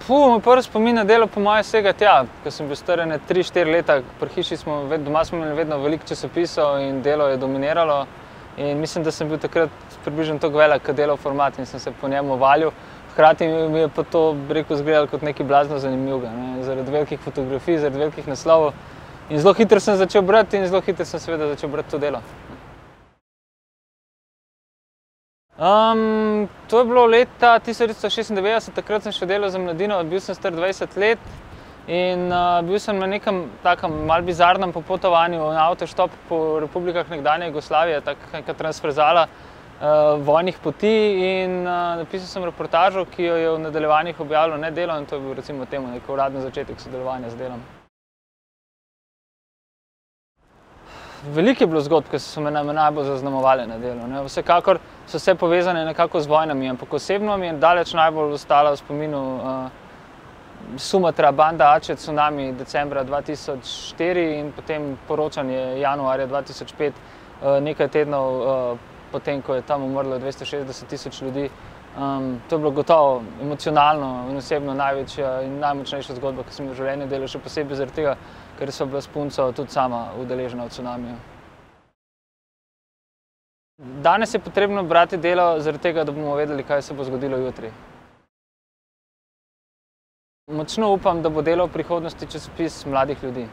Moj prvi spomin na delo po moje sega tja, ko sem bil star 3-4 leta. Pri hiši doma smo imeli vedno veliko časopisov in delo je dominiralo. In mislim, da sem bil takrat približno tako velik delov format in sem se po njemu valil. Hkrati mi je pa to, rekel, izgledalo kot nekaj blazno zanimivega, zaradi velikih fotografij, zaradi velikih naslovov. In zelo hitro sem začel brati in zelo hitro sem seveda začel brati to delo. To je bilo leta 1996, takrat sem še delal za Mladino, bil sem star 20 let in bil sem na nekem takem malo bizarnem popotovanju na avtoštop po republikah nekdanje Jugoslavije, taka transverzala vojnih poti in napisal sem reportažo, ki jo je v nadaljevanjih objavilo Nedelo in to je bil recimo temu nek uradni začetek sodelovanja z Delom. Veliko je bilo zgodb, ki so me najbolj zaznamovale na delu. Vsekakor so vse povezane nekako z vojnami, ampak osebno mi je daleč najbolj ostala v spominu Sumatra, banda Ače, cunami decembra 2004 in potem poročanje januarja 2005, nekaj tednov potem, ko je tam umrlo 260 000 ljudi. To je bilo gotovo emocionalno in osebno največja in najmočnejša zgodba, ki sem v življenju delal, še posebej zaradi tega, ker sem bila s punco tudi sama udeležena v cunamiju. Danes je potrebno brati delo zaradi tega, da bomo vedeli, kaj se bo zgodilo jutri. Močno upam, da bo Delo v prihodnosti časopis mladih ljudi.